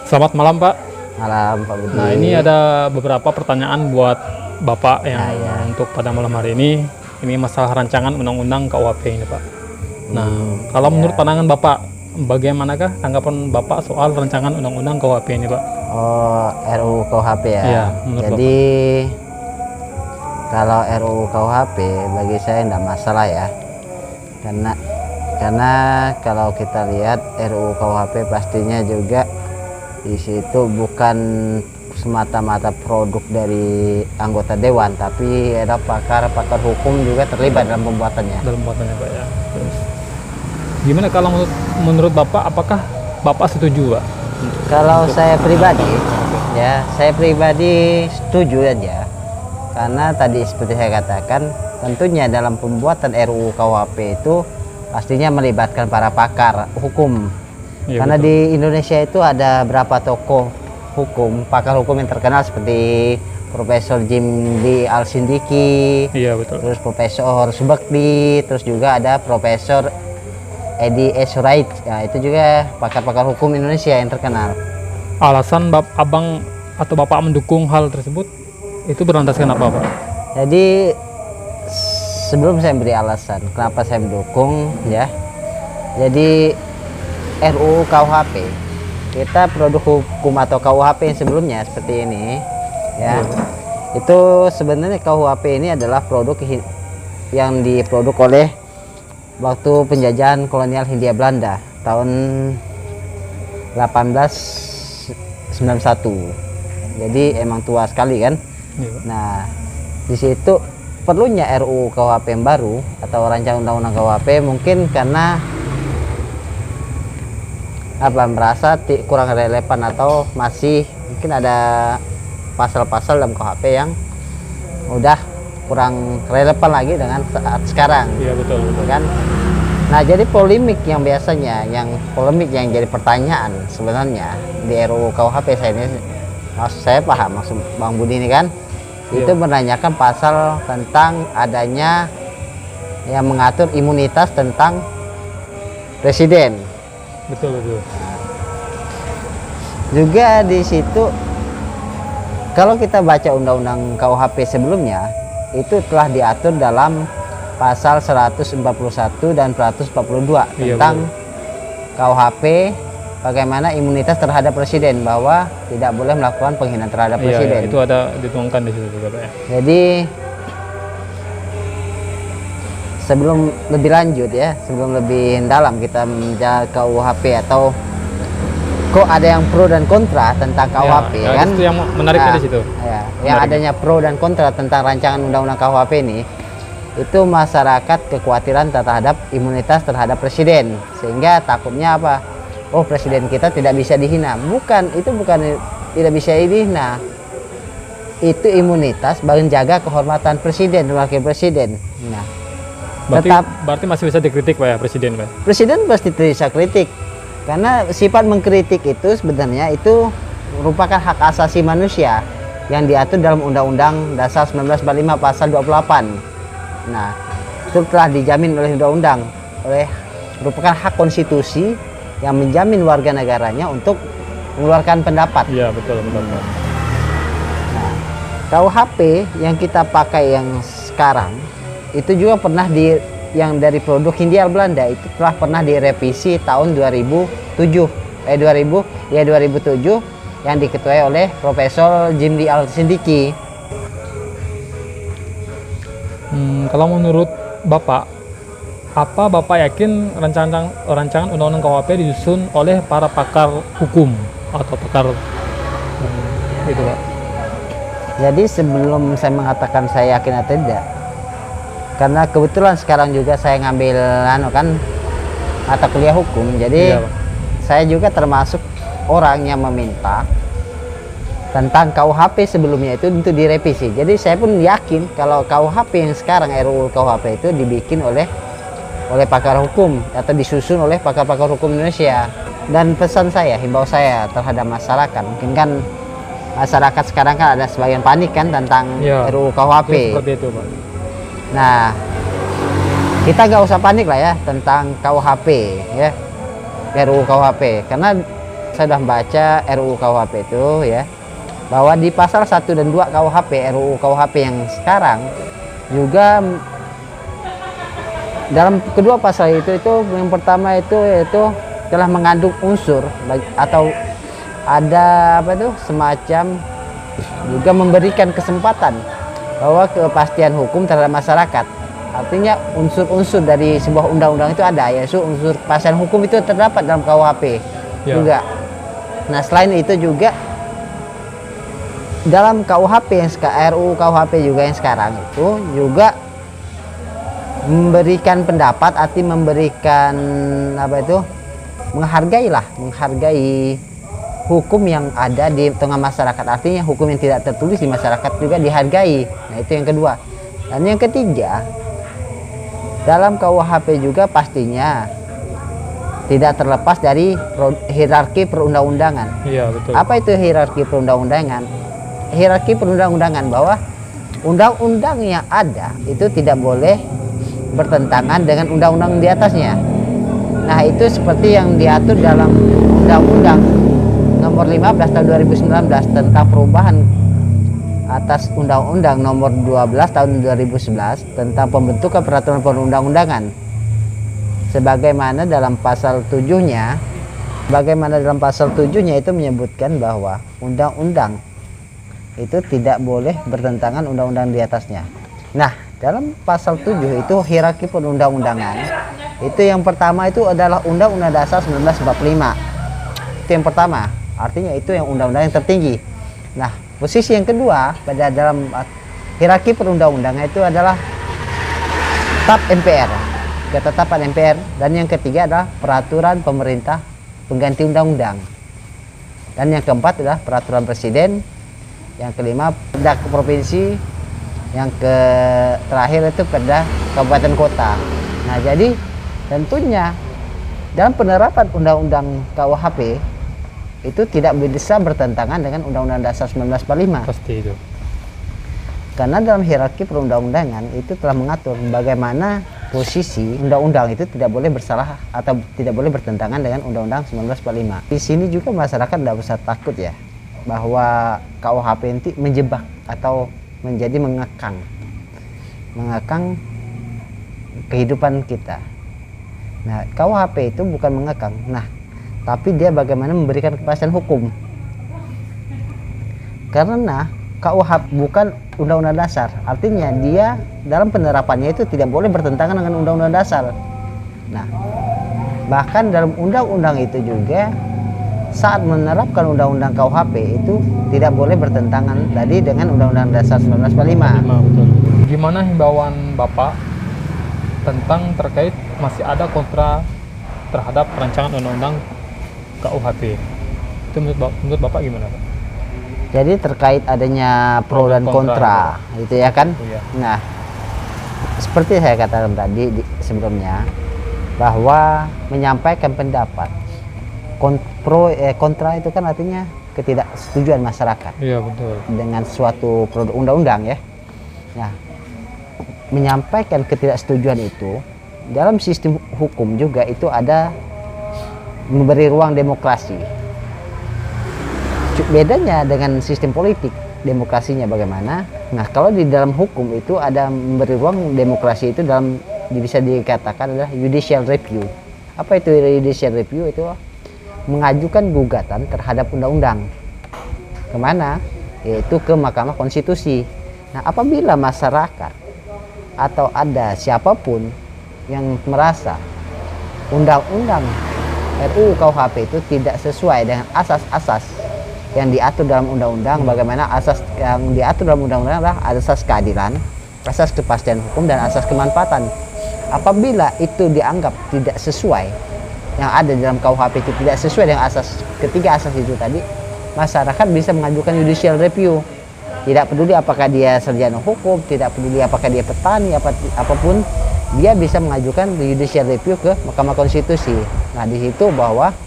Selamat malam Pak. Malam Pak Budi. Nah ini ada beberapa pertanyaan buat Bapak yang untuk pada malam hari ini. Ini masalah rancangan undang-undang KUHP ini Pak. Nah kalau menurut pandangan Bapak, bagaimanakah tanggapan Bapak soal rancangan undang-undang KUHP ini Pak? Oh, RUU KUHP ya. Iya, menurut Jadi kalau RUU KUHP bagi saya tidak masalah ya. Karena kalau kita lihat RUU KUHP pastinya juga di situ bukan semata-mata produk dari anggota dewan, tapi ada pakar-pakar hukum juga terlibat dalam pembuatannya. Dalam pembuatannya Pak ya. Terus, gimana kalau menurut Bapak, apakah Bapak setuju Pak? Kalau saya pribadi, ya saya pribadi setuju aja. Karena tadi seperti saya katakan, tentunya dalam pembuatan RUU KUHP itu pastinya melibatkan para pakar hukum. Ya, karena betul. di Indonesia itu ada berapa tokoh hukum, pakar hukum yang terkenal seperti Profesor Jimli Al-Sindiki, Iya betul. terus Profesor Subakdi, terus juga ada Profesor Edi Surait. Nah, itu juga pakar-pakar hukum Indonesia yang terkenal. Alasan Abang atau Bapak mendukung hal tersebut itu berlandaskan apa Pak? Jadi sebelum saya beri alasan kenapa saya mendukung ya, jadi RUU KUHP kita produk hukum atau KUHP yang sebelumnya seperti ini ya, itu sebenarnya KUHP ini adalah produk yang diproduk oleh waktu penjajahan kolonial Hindia Belanda tahun 1891. Jadi emang tua sekali kan. Nah, di situ perlunya RUU KUHP yang baru atau rancangan undang-undang KUHP mungkin karena merasa kurang relevan atau masih mungkin ada pasal-pasal dalam KUHP yang udah kurang relevan lagi dengan saat sekarang. Iya betul kan. Nah, jadi polemik yang jadi pertanyaan sebenarnya di RUU KUHP saya paham maksud Bang Budi ini kan. Itu menanyakan pasal tentang adanya yang mengatur imunitas tentang presiden. Betul. Juga di situ kalau kita baca undang-undang KUHP sebelumnya itu telah diatur dalam pasal 141 dan 142 tentang KUHP bagaimana imunitas terhadap presiden, bahwa tidak boleh melakukan penghinaan terhadap presiden. Itu ada dituangkan di situ juga Pak ya. Jadi sebelum lebih lanjut ya, sebelum lebih dalam kita menjaga KUHP atau kok ada yang pro dan kontra tentang KUHP kan? Itu yang menariknya di situ. Ya, yang adanya pro dan kontra tentang rancangan undang-undang KUHP ini, itu masyarakat kekhawatiran terhadap imunitas terhadap presiden, sehingga takutnya apa? Oh, presiden kita tidak bisa dihina. Itu bukan tidak bisa dihina. Itu imunitas menjaga kehormatan presiden dan wakil presiden. Nah, berarti masih bisa dikritik Pak ya presiden Pak? Presiden pasti bisa kritik, karena sifat mengkritik itu sebenarnya itu merupakan hak asasi manusia yang diatur dalam Undang-Undang Dasar 1945 pasal 28. Nah, itu telah dijamin oleh undang-undang, merupakan hak konstitusi yang menjamin warga negaranya untuk mengeluarkan pendapat. Iya betul. Nah, KUHP yang kita pakai yang sekarang itu juga pernah yang dari produk Hindia Belanda itu telah pernah direvisi tahun 2007 yang diketuai oleh Profesor Jimli Al-Sindiki. Kalau menurut Bapak, apa Bapak yakin rancangan undang-undang KUHP disusun oleh para pakar hukum atau pakar gitu Pak? Jadi sebelum saya mengatakan saya yakin atau tidak, karena kebetulan sekarang juga saya ngambil mata kuliah hukum, jadi saya juga termasuk orang yang meminta tentang KUHP sebelumnya itu untuk direvisi. Jadi saya pun yakin kalau KUHP yang sekarang RUU KUHP itu dibikin oleh pakar hukum atau disusun oleh pakar-pakar hukum Indonesia. Dan pesan saya, himbau saya terhadap masyarakat, mungkin kan masyarakat sekarang kan ada sebagian panik kan tentang RUU KUHP. Seperti itu Pak. Nah, kita nggak usah panik lah ya tentang KUHP ya, RUU KUHP, karena saya sudah baca RUU KUHP itu ya, bahwa di pasal 1 dan 2 KUHP, RUU KUHP yang sekarang juga dalam kedua pasal itu yang pertama itu yaitu telah mengandung unsur atau ada apa itu semacam juga memberikan kesempatan bahwa kepastian hukum terhadap masyarakat. Artinya unsur-unsur dari sebuah undang-undang itu ada, yaitu unsur kepastian hukum itu terdapat dalam KUHP juga. Nah, selain itu juga dalam KUHP yang RUU KUHP juga yang sekarang itu juga memberikan pendapat, arti memberikan apa itu, menghargai hukum yang ada di tengah masyarakat. Artinya hukum yang tidak tertulis di masyarakat juga dihargai. Nah, itu yang kedua. Dan yang ketiga, dalam KUHP juga pastinya tidak terlepas dari hierarki perundang-undangan. Iya, betul. Apa itu hierarki perundang-undangan? Hierarki perundang-undangan bahwa undang-undang yang ada itu tidak boleh bertentangan dengan undang-undang di atasnya. Nah, itu seperti yang diatur dalam Undang-Undang Nomor 15 tahun 2019 tentang perubahan atas Undang-Undang Nomor 12 tahun 2011 tentang pembentukan peraturan perundang-undangan. Sebagaimana dalam pasal 7-nya, itu menyebutkan bahwa undang-undang itu tidak boleh bertentangan undang-undang di atasnya. Nah, dalam pasal 7 itu hierarki perundang-undangan. Itu yang pertama itu adalah Undang-Undang Dasar 1945. Itu yang pertama. Artinya itu yang undang-undang yang tertinggi. Nah, posisi yang kedua pada dalam hierarki perundang-undangan itu adalah TAP MPR, ketetapan MPR, dan yang ketiga adalah peraturan pemerintah pengganti undang-undang. Dan yang keempat adalah peraturan presiden, yang kelima perda provinsi, yang terakhir itu perda kabupaten kota. Nah, jadi tentunya dalam penerapan undang-undang KUHP itu tidak bisa bertentangan dengan Undang-Undang Dasar 1945. Pasti itu. Karena dalam hierarki perundang-undangan itu telah mengatur bagaimana posisi undang-undang itu tidak boleh bersalah atau tidak boleh bertentangan dengan Undang-Undang 1945. Di sini juga masyarakat tidak usah takut ya, bahwa KUHP nanti menjebak atau menjadi mengekang kehidupan kita. Nah, KUHP itu bukan mengekang. Nah, tapi dia bagaimana memberikan kepastian hukum. Karena KUHP bukan undang-undang dasar, artinya dia dalam penerapannya itu tidak boleh bertentangan dengan undang-undang dasar. Nah, bahkan dalam undang-undang itu juga saat menerapkan undang-undang KUHP itu tidak boleh bertentangan tadi dengan undang-undang dasar 1945. Betul. Gimana himbauan Bapak tentang terkait masih ada kontra terhadap rancangan undang-undang KUHP? Itu menurut Bapak gimana, Pak? Jadi terkait adanya pro dan kontra, gitu ya kan? Iya. Nah, seperti saya katakan tadi sebelumnya, bahwa menyampaikan pendapat kontra itu kan artinya ketidaksetujuan masyarakat. Iya, betul. Dengan suatu produk undang-undang ya. Nah, menyampaikan ketidaksetujuan itu dalam sistem hukum juga itu ada memberi ruang demokrasi. Bedanya dengan sistem politik, demokrasinya bagaimana? Nah, kalau di dalam hukum itu ada memberi ruang demokrasi itu dalam bisa dikatakan adalah judicial review. Apa itu judicial review? Itu mengajukan gugatan terhadap undang-undang. Kemana? Yaitu ke Mahkamah Konstitusi. Nah, apabila masyarakat atau ada siapapun yang merasa undang-undang RUU KUHP itu tidak sesuai dengan asas-asas yang diatur dalam undang-undang, bagaimana asas yang diatur dalam undang-undang adalah asas keadilan, asas kepastian hukum, dan asas kemanfaatan. Apabila itu dianggap tidak sesuai, yang ada di dalam KUHP itu tidak sesuai dengan ketiga asas itu tadi, masyarakat bisa mengajukan judicial review. Tidak peduli apakah dia sarjana hukum, tidak peduli apakah dia petani, apapun, dia bisa mengajukan judicial review ke Mahkamah Konstitusi. Nah, di situ bahwa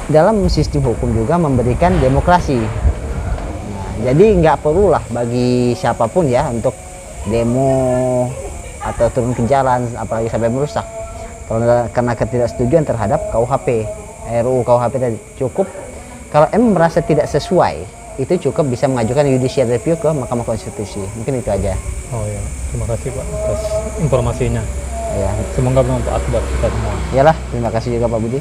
dalam sistem hukum juga memberikan demokrasi. Nah, jadi nggak perlulah bagi siapapun ya untuk demo atau turun ke jalan, apalagi sampai merusak karena ketidaksetujuan terhadap KUHP. RUU KUHP tadi cukup. Kalau merasa tidak sesuai, itu cukup bisa mengajukan judicial review ke Mahkamah Konstitusi. Mungkin itu aja. Oh ya, terima kasih Pak atas informasinya. Ya, Semoga bermanfaat buat kita semua. iyalah, terima kasih juga Pak Budi.